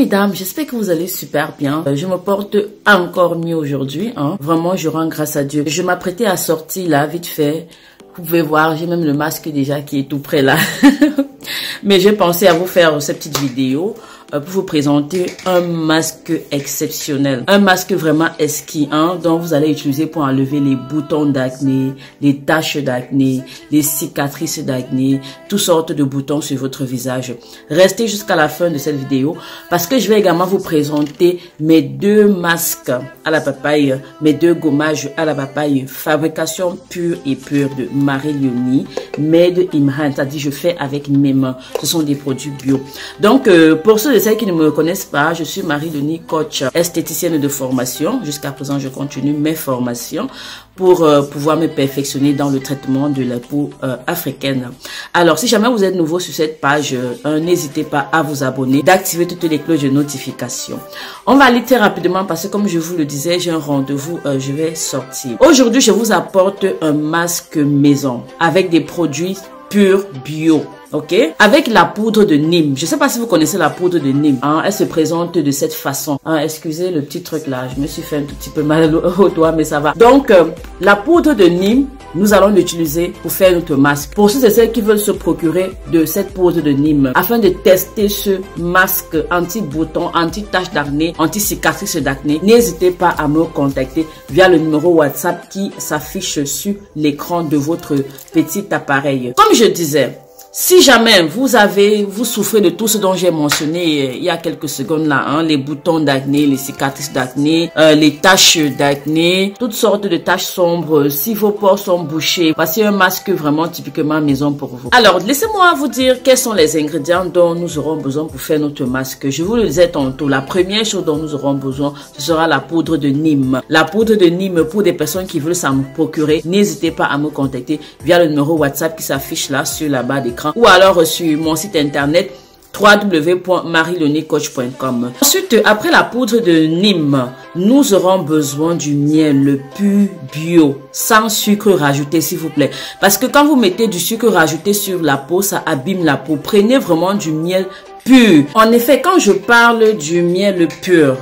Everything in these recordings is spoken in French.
mesdames, j'espère que vous allez super bien. Je me porte encore mieux aujourd'hui. Vraiment, je rends grâce à Dieu. Je m'apprêtais à sortir là, vite fait. Vous pouvez voir, j'ai même le masque déjà qui est tout prêt là. Mais j'ai pensé à vous faire cette petite vidéo pour vous présenter un masque exceptionnel. Un masque vraiment exquis, dont vous allez utiliser pour enlever les boutons d'acné, les taches d'acné, les cicatrices d'acné, toutes sortes de boutons sur votre visage. Restez jusqu'à la fin de cette vidéo parce que je vais également vous présenter mes deux masques à la papaye, mes deux gommages à la papaye, fabrication pure et pure de Marie-Léonie, made in hand, c'est-à-dire je fais avec mes mains. Ce sont des produits bio. Donc, pour ceux et celles qui ne me connaissent pas, je suis Marie-Léonie, coach esthéticienne de formation. Jusqu'à présent, je continue mes formations pour pouvoir me perfectionner dans le traitement de la peau africaine. Alors, si jamais vous êtes nouveau sur cette page, n'hésitez pas à vous abonner, d'activer toutes les cloches de notification. On va aller très rapidement parce que, comme je vous le disais, j'ai un rendez-vous, je vais sortir. Aujourd'hui, je vous apporte un masque maison avec des produits purs bio. Ok, avec la poudre de Nîmes. Je sais pas si vous connaissez la poudre de Nîmes. Elle se présente de cette façon. Excusez le petit truc là, je me suis fait un tout petit peu mal au doigt, mais ça va. Donc, la poudre de Nîmes, nous allons l'utiliser pour faire notre masque. Pour ceux et celles qui veulent se procurer de cette poudre de Nîmes, afin de tester ce masque anti-bouton, anti-tache d'acné, anti-cicatrice d'acné, n'hésitez pas à me contacter via le numéro WhatsApp qui s'affiche sur l'écran de votre petit appareil. Comme je disais, si jamais vous souffrez de tout ce dont j'ai mentionné il y a quelques secondes là, les boutons d'acné, les cicatrices d'acné, les taches d'acné, toutes sortes de taches sombres, si vos pores sont bouchés, voici un masque vraiment typiquement maison pour vous. Alors, laissez-moi vous dire quels sont les ingrédients dont nous aurons besoin pour faire notre masque. Je vous le disais tantôt, la première chose dont nous aurons besoin, ce sera la poudre de Nîmes. La poudre de Nîmes, pour des personnes qui veulent s'en procurer, n'hésitez pas à me contacter via le numéro WhatsApp qui s'affiche là sur la barre d'écran, ou alors sur mon site internet www.marieleoniecoach.com. Ensuite, après la poudre de Nîmes, nous aurons besoin du miel pur bio, sans sucre rajouté s'il vous plaît. Parce que quand vous mettez du sucre rajouté sur la peau, ça abîme la peau. Prenez vraiment du miel pur. En effet, quand je parle du miel pur,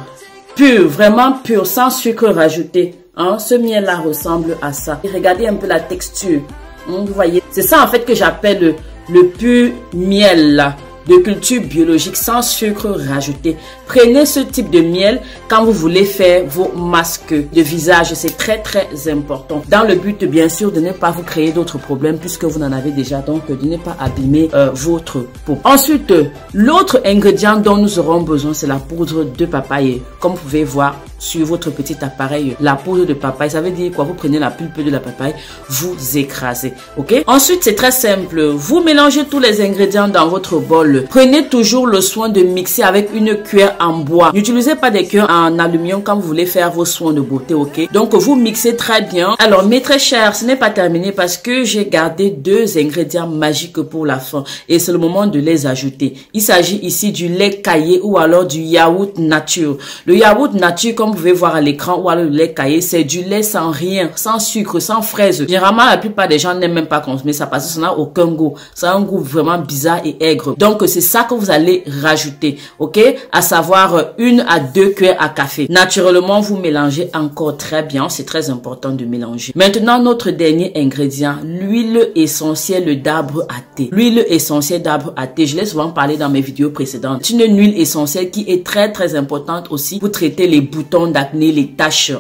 vraiment pur, sans sucre rajouté, ce miel-là ressemble à ça. Et regardez un peu la texture. Vous voyez, c'est ça en fait que j'appelle le pur miel de culture biologique sans sucre rajouté. Prenez ce type de miel quand vous voulez faire vos masques de visage. C'est très important. Dans le but bien sûr de ne pas vous créer d'autres problèmes puisque vous en avez déjà. Donc de ne pas abîmer votre peau. Ensuite, l'autre ingrédient dont nous aurons besoin, c'est la poudre de papaye. Comme vous pouvez voir sur votre petit appareil, la poudre de papaye, ça veut dire quoi? Vous prenez la pulpe de la papaye, vous écrasez. Ok? Ensuite, c'est très simple. Vous mélangez tous les ingrédients dans votre bol. Prenez toujours le soin de mixer avec une cuillère en bois. N'utilisez pas des cuillères en aluminium quand vous voulez faire vos soins de beauté, ok? Donc, vous mixez très bien. Alors, mes très chers, ce n'est pas terminé parce que j'ai gardé deux ingrédients magiques pour la fin et c'est le moment de les ajouter. Il s'agit ici du lait caillé ou alors du yaourt nature. Le yaourt nature, comme vous pouvez voir à l'écran, ou alors le lait caillé, c'est du lait sans rien, sans sucre, sans fraise. Généralement, la plupart des gens n'aiment même pas consommer ça parce que ça n'a aucun goût. Ça a un goût vraiment bizarre et aigre. Donc, c'est ça que vous allez rajouter, ok? À savoir 1 à 2 cuillères à café. Naturellement, vous mélangez encore très bien. C'est très important de mélanger. Maintenant, notre dernier ingrédient, l'huile essentielle d'arbre à thé. L'huile essentielle d'arbre à thé, je l'ai souvent parlé dans mes vidéos précédentes. C'est une huile essentielle qui est très importante aussi pour traiter les boutons d'acné, les taches.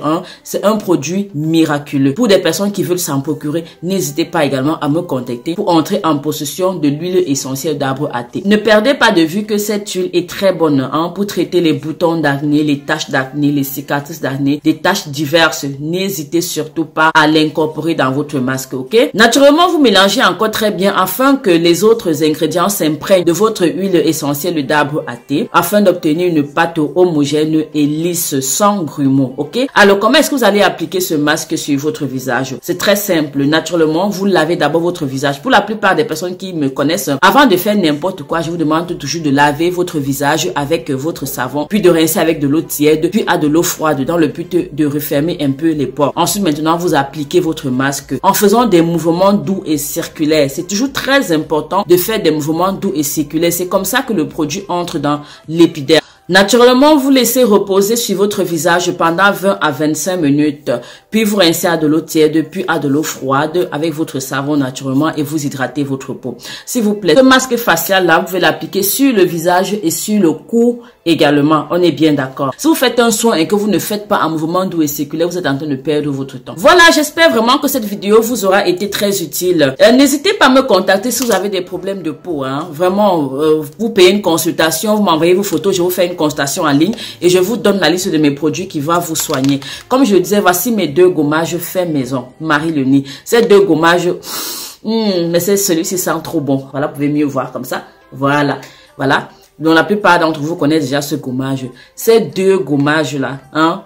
C'est un produit miraculeux. Pour des personnes qui veulent s'en procurer, n'hésitez pas également à me contacter pour entrer en possession de l'huile essentielle d'arbre à thé. Ne perdez pas de vue que cette huile est très bonne pour traiter les boutons d'acné, les taches d'acné, les cicatrices d'acné, des taches diverses. N'hésitez surtout pas à l'incorporer dans votre masque, ok? Naturellement, vous mélangez encore très bien afin que les autres ingrédients s'imprègnent de votre huile essentielle d'arbre à thé afin d'obtenir une pâte homogène et lisse sans grumeaux, ok? Alors, comment est-ce que vous allez appliquer ce masque sur votre visage? C'est très simple. Naturellement, vous lavez d'abord votre visage. Pour la plupart des personnes qui me connaissent, avant de faire n'importe quoi, je vous demande toujours de laver votre visage avec votre savon, puis de rincer avec de l'eau tiède, puis à de l'eau froide dans le but de refermer un peu les pores. Ensuite, maintenant, vous appliquez votre masque en faisant des mouvements doux et circulaires. C'est toujours très important de faire des mouvements doux et circulaires. C'est comme ça que le produit entre dans l'épiderme. Naturellement, vous laissez reposer sur votre visage pendant 20 à 25 minutes. Puis vous rincez à de l'eau tiède, puis à de l'eau froide avec votre savon naturellement et vous hydratez votre peau. S'il vous plaît, ce masque facial là, vous pouvez l'appliquer sur le visage et sur le cou également. On est bien d'accord. Si vous faites un soin et que vous ne faites pas un mouvement doux et circulaire, vous êtes en train de perdre votre temps. Voilà, j'espère vraiment que cette vidéo vous aura été très utile. N'hésitez pas à me contacter si vous avez des problèmes de peau. Vraiment, vous payez une consultation, vous m'envoyez vos photos, je vous fais une consultation en ligne et je vous donne la liste de mes produits qui va vous soigner. Comme je le disais, voici mes 2 gommages fait maison, Marie-Léonie. Ces 2 gommages, mais c'est celui-ci sent trop bon. Voilà, vous pouvez mieux voir comme ça. Voilà, voilà. Donc la plupart d'entre vous connaissent déjà ce gommage. Ces 2 gommages-là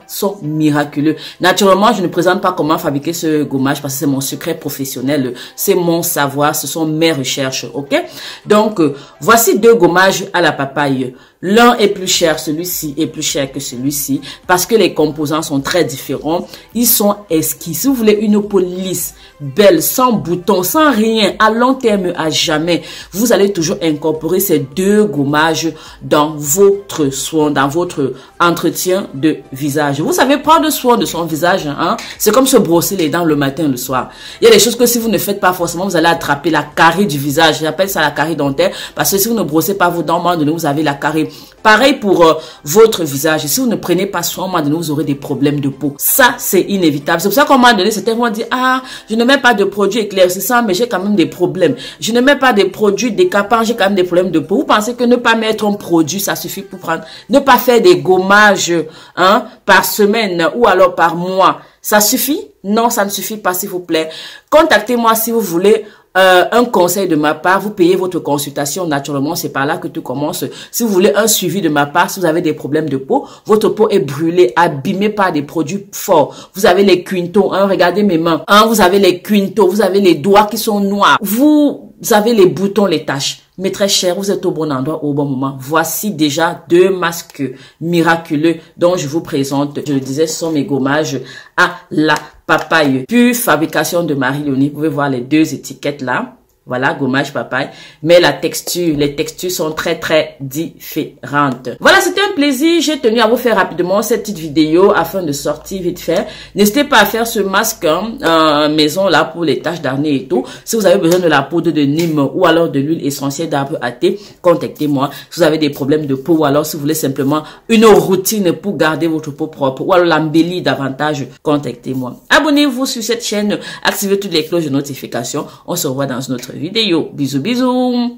sont miraculeux. Naturellement, je ne présente pas comment fabriquer ce gommage parce que c'est mon secret professionnel. C'est mon savoir, ce sont mes recherches, ok? Donc, voici 2 gommages à la papaye. L'un est plus cher, celui-ci est plus cher que celui-ci parce que les composants sont très différents. Ils sont exquis. Si vous voulez une peau lisse, belle, sans boutons, sans rien, à long terme, à jamais, vous allez toujours incorporer ces 2 gommages dans votre soin, dans votre entretien de visage. Vous savez prendre soin de son visage, c'est comme se brosser les dents le matin, le soir. Il y a des choses que si vous ne faites pas forcément, vous allez attraper la carie du visage. J'appelle ça la carie dentaire parce que si vous ne brossez pas vos dents, vous avez la carie. Pareil pour votre visage. Si vous ne prenez pas soin, à un moment donné, vous aurez des problèmes de peau. Ça, c'est inévitable. C'est pour ça qu'à un moment donné, certains vont dire, ah, je ne mets pas de produits éclaircissants, mais j'ai quand même des problèmes. Je ne mets pas des produits décapants, j'ai quand même des problèmes de peau. Vous pensez que ne pas mettre un produit, ça suffit pour prendre, ne pas faire des gommages, par semaine ou alors par mois. Ça suffit? Non, ça ne suffit pas, s'il vous plaît. Contactez-moi si vous voulez un conseil de ma part, vous payez votre consultation naturellement, c'est par là que tout commence. Si vous voulez un suivi de ma part, si vous avez des problèmes de peau, votre peau est brûlée, abîmée par des produits forts. Vous avez les quintaux, regardez mes mains, vous avez les quintaux, vous avez les doigts qui sont noirs, vous avez les boutons, les taches. Mais très cher, vous êtes au bon endroit, au bon moment. Voici déjà 2 masques miraculeux dont je vous présente. Je le disais, ce sont mes gommages à la papaye. Pure fabrication de Marie-Léonie. Vous pouvez voir les 2 étiquettes là. Voilà, gommage papaye. Mais la texture, les textures sont très très différentes. Voilà, c'était un plaisir. J'ai tenu à vous faire rapidement cette petite vidéo afin de sortir vite fait. N'hésitez pas à faire ce masque maison là pour les taches d'acné et tout. Si vous avez besoin de la poudre de Nîmes ou alors de l'huile essentielle d'arbre à thé, contactez-moi. Si vous avez des problèmes de peau ou alors si vous voulez simplement une routine pour garder votre peau propre ou alors l'embellir davantage, contactez-moi. Abonnez-vous sur cette chaîne, activez toutes les cloches de notification. On se revoit dans une autre vidéo. Bisous, bisous.